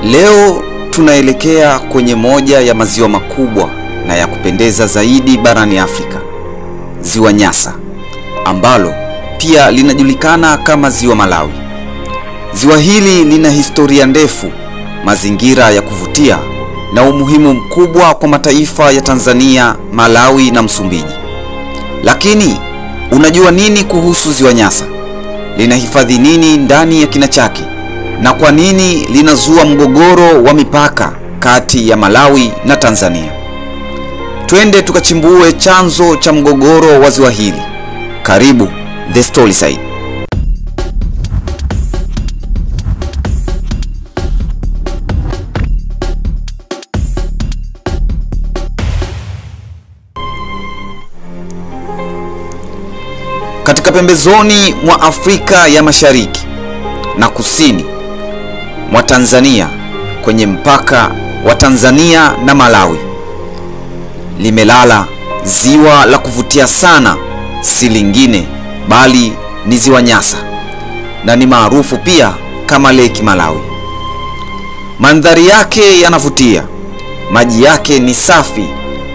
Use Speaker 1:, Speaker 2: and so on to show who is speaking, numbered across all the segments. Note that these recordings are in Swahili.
Speaker 1: Leo tunaelekea kwenye moja ya maziwa makubwa na ya kupendeza zaidi barani Afrika, Ziwa Nyasa, ambalo pia linajulikana kama Ziwa Malawi. Ziwa hili lina historia ndefu, mazingira ya kuvutia na umuhimu mkubwa kwa mataifa ya Tanzania, Malawi na Msumbiji. Lakini unajua nini kuhusu Ziwa Nyasa? Linahifadhi nini ndani ya kina chake? Na kwa nini linazua mgogoro wa mipaka kati ya Malawi na Tanzania? Twende tukachimbue chanzo cha mgogoro wa ziwa hili. Karibu The Storyside. Katika pembezoni mwa Afrika ya Mashariki na kusini mwa Tanzania, kwenye mpaka wa Tanzania na Malawi, limelala ziwa la kuvutia sana, si lingine bali ni Ziwa Nyasa, na ni maarufu pia kama Lake Malawi. Mandhari yake yanavutia, maji yake ni safi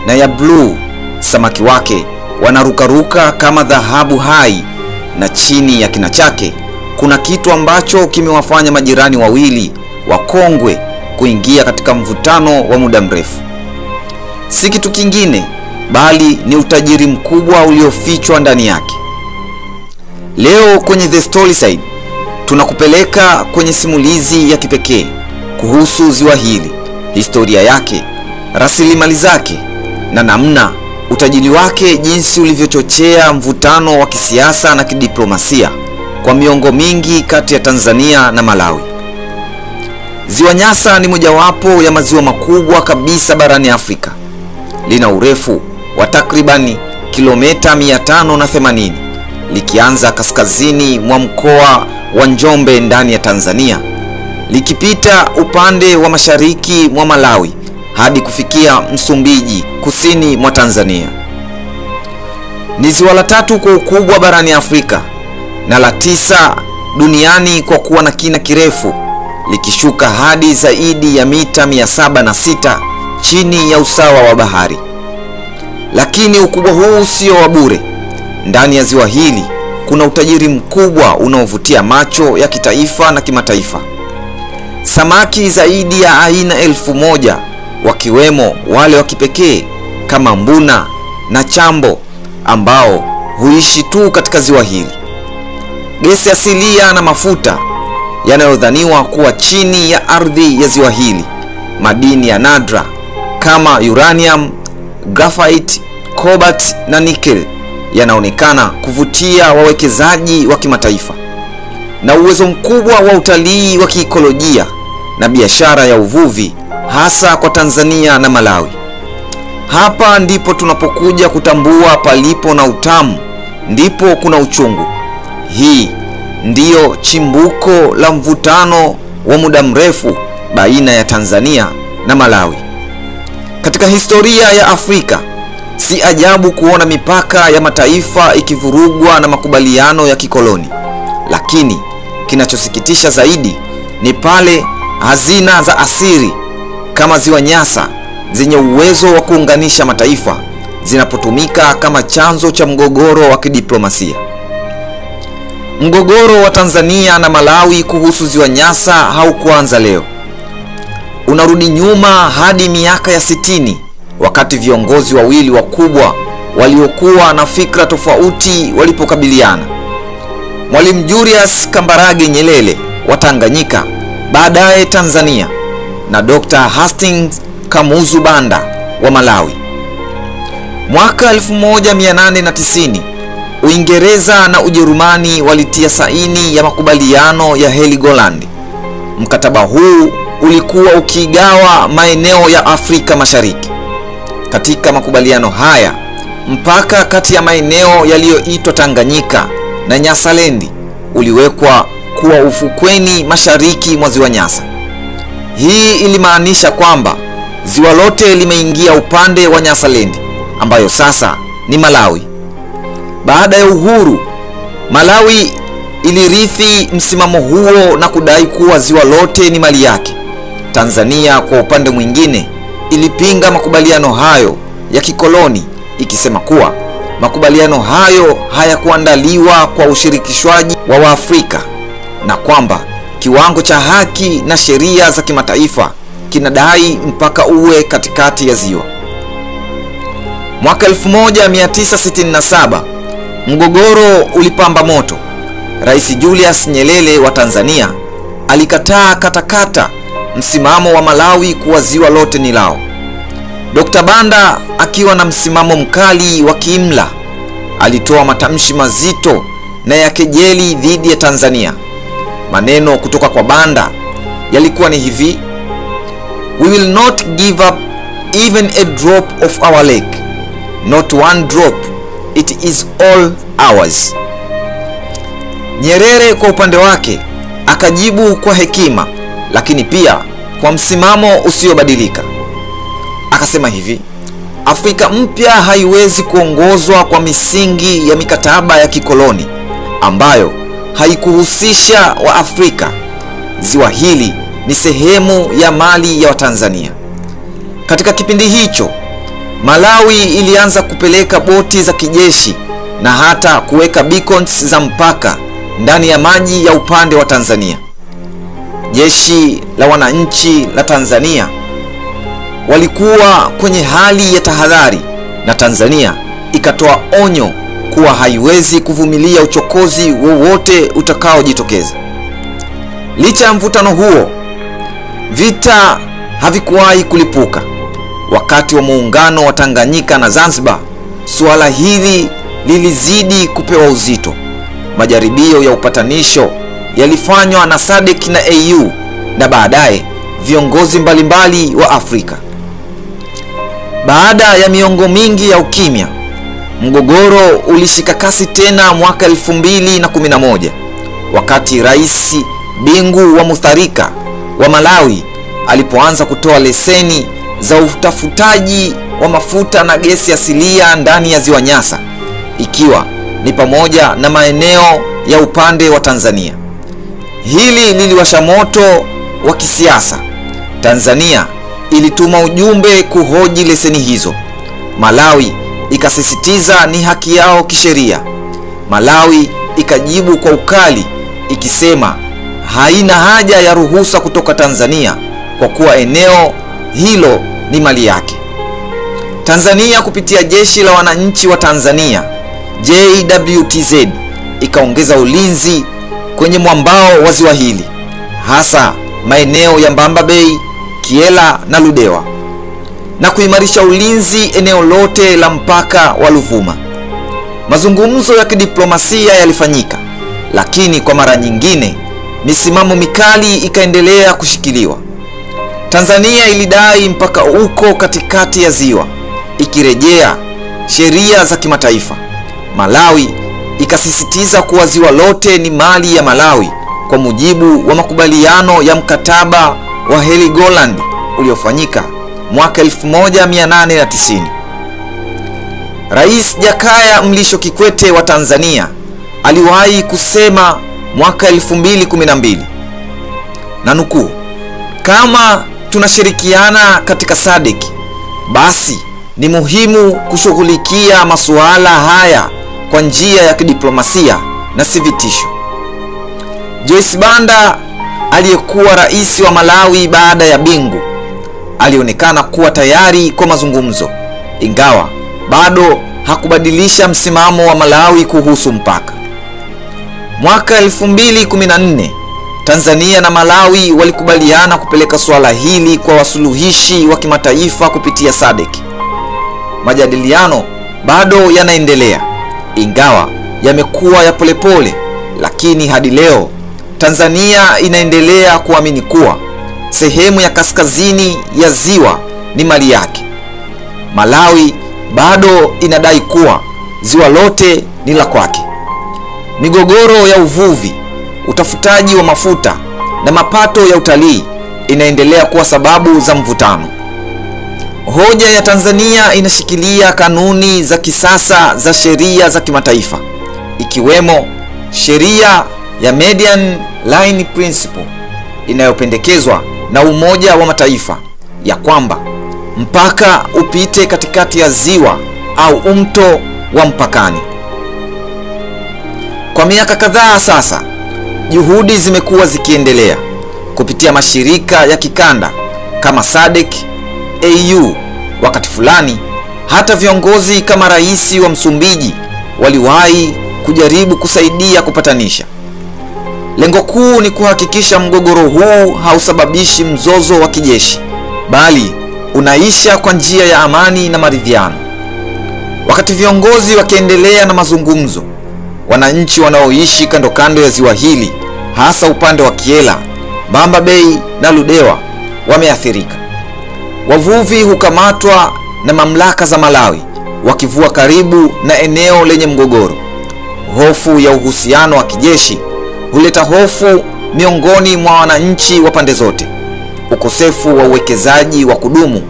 Speaker 1: na ya blue, samaki wake wanarukaruka kama dhahabu hai, na chini ya kina chake kuna kitu ambacho kimewafanya majirani wawili wakongwe kuingia katika mvutano wa muda mrefu. Si kitu kingine bali ni utajiri mkubwa uliofichwa ndani yake. Leo kwenye The Storyside tunakupeleka kwenye simulizi ya kipekee kuhusu ziwa hili, historia yake, rasilimali zake na namna utajiri wake jinsi ulivyochochea mvutano wa kisiasa na kidiplomasia kwa miongo mingi kati ya Tanzania na Malawi. Ziwa Nyasa ni mojawapo ya maziwa makubwa kabisa barani Afrika. Lina urefu wa takribani kilomita 580, likianza kaskazini mwa mkoa wa Njombe ndani ya Tanzania, likipita upande wa mashariki mwa Malawi hadi kufikia Msumbiji kusini mwa Tanzania. Ni ziwa la tatu kwa ukubwa barani Afrika na la 9 duniani kwa kuwa na kina kirefu, likishuka hadi zaidi ya mita 706 chini ya usawa wa bahari. Lakini ukubwa huu sio wa bure. Ndani ya ziwa hili kuna utajiri mkubwa unaovutia macho ya kitaifa na kimataifa. Samaki zaidi ya aina 1000, wakiwemo wale wa kipekee kama mbuna na chambo ambao huishi tu katika ziwa hili. Gesi asilia na mafuta yanayodhaniwa kuwa chini ya ardhi ya ziwa hili, madini ya nadra kama uranium, graphite, cobalt na nickel yanaonekana kuvutia wawekezaji wa kimataifa, na uwezo mkubwa wa utalii wa kiikolojia na biashara ya uvuvi hasa kwa Tanzania na Malawi. Hapa ndipo tunapokuja kutambua palipo na utamu ndipo kuna uchungu. Hii ndiyo chimbuko la mvutano wa muda mrefu baina ya Tanzania na Malawi. Katika historia ya Afrika, si ajabu kuona mipaka ya mataifa ikivurugwa na makubaliano ya kikoloni. Lakini kinachosikitisha zaidi ni pale hazina za asili kama Ziwa Nyasa zenye uwezo wa kuunganisha mataifa zinapotumika kama chanzo cha mgogoro wa kidiplomasia. Mgogoro wa Tanzania na Malawi kuhusu Ziwa Nyasa haukuanza leo. Unarudi nyuma hadi miaka ya 60, wakati viongozi wawili wakubwa waliokuwa na fikra tofauti walipokabiliana. Mwalimu Julius Kambarage Nyerere wa Tanganyika, baadaye Tanzania, na Dr. Hastings Kamuzu Banda wa Malawi. Mwaka 1890 Uingereza na Ujerumani walitia saini ya makubaliano ya Heligoland. Mkataba huu ulikuwa ukigawa maeneo ya Afrika Mashariki. Katika makubaliano haya, mpaka kati ya maeneo yaliyoitwa Tanganyika na Nyasaland uliwekwa kuwa ufukweni mashariki mwa Ziwa Nyasa. Hii ilimaanisha kwamba ziwa lote limeingia upande wa Nyasaland, ambayo sasa ni Malawi. Baada ya uhuru, Malawi ilirithi msimamo huo na kudai kuwa ziwa lote ni mali yake. Tanzania kwa upande mwingine ilipinga makubaliano hayo ya kikoloni, ikisema kuwa makubaliano hayo hayakuandaliwa kwa ushirikishwaji wa Waafrika na kwamba kiwango cha haki na sheria za kimataifa kinadai mpaka uwe katikati ya ziwa. Mwaka 1967 mgogoro ulipamba moto. Rais Julius Nyerere wa Tanzania alikataa katakata msimamo wa Malawi kuwa ziwa lote ni lao. Dr. Banda akiwa na msimamo mkali wa kiimla alitoa matamshi mazito na ya kejeli dhidi ya Tanzania. Maneno kutoka kwa Banda yalikuwa ni hivi: "We will not give up even a drop of our lake. Not one drop. It is all ours." Nyerere kwa upande wake akajibu kwa hekima, lakini pia kwa msimamo usiobadilika. Akasema hivi: Afrika mpya haiwezi kuongozwa kwa misingi ya mikataba ya kikoloni ambayo haikuhusisha wa Afrika. Ziwa hili ni sehemu ya mali ya Watanzania. Katika kipindi hicho, Malawi ilianza kupeleka boti za kijeshi na hata kuweka beacons za mpaka ndani ya maji ya upande wa Tanzania. Jeshi la wananchi la Tanzania walikuwa kwenye hali ya tahadhari, na Tanzania ikatoa onyo kuwa haiwezi kuvumilia uchokozi wowote utakaojitokeza. Licha ya mvutano huo, vita havikuwahi kulipuka. Wakati wa muungano wa Tanganyika na Zanzibar, suala hili lilizidi kupewa uzito. Majaribio ya upatanisho yalifanywa na SADC na AU na baadaye viongozi mbalimbali wa Afrika. Baada ya miongo mingi ya ukimya, mgogoro ulishika kasi tena mwaka 2011 wakati Rais Bingu wa Mutharika wa Malawi alipoanza kutoa leseni za utafutaji wa mafuta na gesi asilia ndani ya Ziwa Nyasa, ikiwa ni pamoja na maeneo ya upande wa Tanzania. Hili liliwasha moto wa kisiasa. Tanzania ilituma ujumbe kuhoji leseni hizo. Malawi ikasisitiza ni haki yao kisheria. Malawi ikajibu kwa ukali ikisema haina haja ya ruhusa kutoka Tanzania kwa kuwa eneo hilo ni mali yake. Tanzania kupitia Jeshi la Wananchi wa Tanzania JWTZ ikaongeza ulinzi kwenye mwambao wa ziwa hili, hasa maeneo ya Mbamba Bay, Kiela na Ludewa, na kuimarisha ulinzi eneo lote la mpaka wa Ruvuma. Mazungumzo ya kidiplomasia yalifanyika, lakini kwa mara nyingine misimamo mikali ikaendelea kushikiliwa. Tanzania ilidai mpaka uko katikati ya ziwa, ikirejea sheria za kimataifa. Malawi ikasisitiza kuwa ziwa lote ni mali ya Malawi kwa mujibu wa makubaliano ya mkataba wa Heligoland uliofanyika mwaka 1890. Rais Jakaya Mlisho Kikwete wa Tanzania aliwahi kusema mwaka 2012, na nukuu, "Kama tunashirikiana katika SADC, basi ni muhimu kushughulikia masuala haya kwa njia ya kidiplomasia na si vitisho." Joyce Banda aliyekuwa rais wa Malawi baada ya Bingu alionekana kuwa tayari kwa mazungumzo, ingawa bado hakubadilisha msimamo wa Malawi kuhusu mpaka. Mwaka 2014 Tanzania na Malawi walikubaliana kupeleka swala hili kwa wasuluhishi wa kimataifa kupitia SADC. Majadiliano bado yanaendelea, ingawa yamekuwa ya polepole, lakini hadi leo Tanzania inaendelea kuamini kuwa sehemu ya kaskazini ya ziwa ni mali yake. Malawi bado inadai kuwa ziwa lote ni la kwake. Migogoro ya uvuvi, utafutaji wa mafuta na mapato ya utalii inaendelea kuwa sababu za mvutano. Hoja ya Tanzania inashikilia kanuni za kisasa za sheria za kimataifa, ikiwemo sheria ya Median Line Principle inayopendekezwa na Umoja wa Mataifa ya kwamba mpaka upite katikati ya ziwa au mto wa mpakani. Kwa miaka kadhaa sasa, juhudi zimekuwa zikiendelea kupitia mashirika ya kikanda kama SADC, AU. Wakati fulani hata viongozi kama rais wa Msumbiji waliwahi kujaribu kusaidia kupatanisha. Lengo kuu ni kuhakikisha mgogoro huu hausababishi mzozo wa kijeshi, bali unaisha kwa njia ya amani na maridhiano. Wakati viongozi wakiendelea na mazungumzo, wananchi wanaoishi kando kando ya ziwa hili, hasa upande wa Kyela, Mbamba Bay na Ludewa, wameathirika. Wavuvi hukamatwa na mamlaka za Malawi wakivua karibu na eneo lenye mgogoro. Hofu ya uhusiano wa kijeshi huleta hofu miongoni mwa wananchi wa pande zote. Ukosefu wa uwekezaji wa kudumu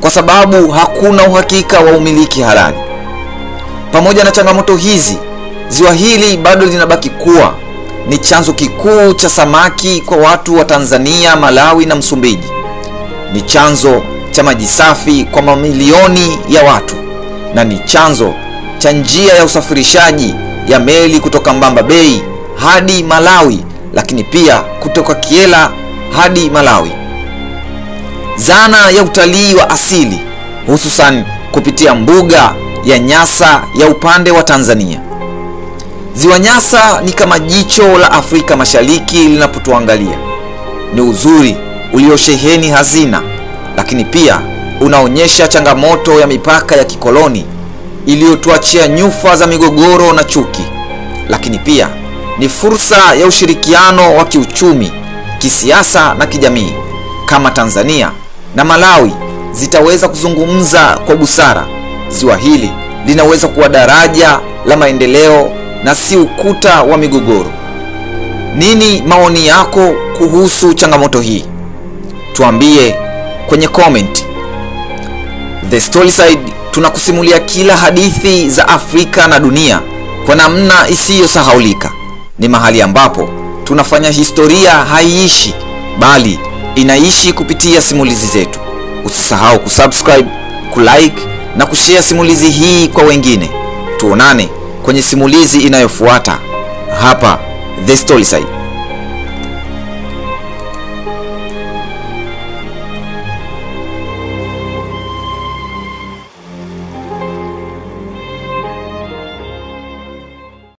Speaker 1: kwa sababu hakuna uhakika wa umiliki halali. Pamoja na changamoto hizi, ziwa hili bado linabaki kuwa ni chanzo kikuu cha samaki kwa watu wa Tanzania, Malawi na Msumbiji. Ni chanzo cha maji safi kwa mamilioni ya watu, na ni chanzo cha njia ya usafirishaji ya meli kutoka Mbamba Bay hadi Malawi, lakini pia kutoka Kyela hadi Malawi. Zana ya utalii wa asili, hususan kupitia mbuga ya Nyasa ya upande wa Tanzania. Ziwa Nyasa ni kama jicho la Afrika Mashariki linapotuangalia. Ni uzuri uliosheheni hazina, lakini pia unaonyesha changamoto ya mipaka ya kikoloni iliyotuachia nyufa za migogoro na chuki. Lakini pia ni fursa ya ushirikiano wa kiuchumi, kisiasa na kijamii. Kama Tanzania na Malawi zitaweza kuzungumza kwa busara, ziwa hili linaweza kuwa daraja la maendeleo na si ukuta wa migogoro. Nini maoni yako kuhusu changamoto hii? Tuambie kwenye comment. The Storyside tunakusimulia kila hadithi za Afrika na dunia kwa namna isiyosahaulika. Ni mahali ambapo tunafanya historia haiishi, bali inaishi kupitia simulizi zetu. Usisahau kusubscribe, kulike na kushare simulizi hii kwa wengine. Tuonane kwenye simulizi inayofuata hapa The Storyside.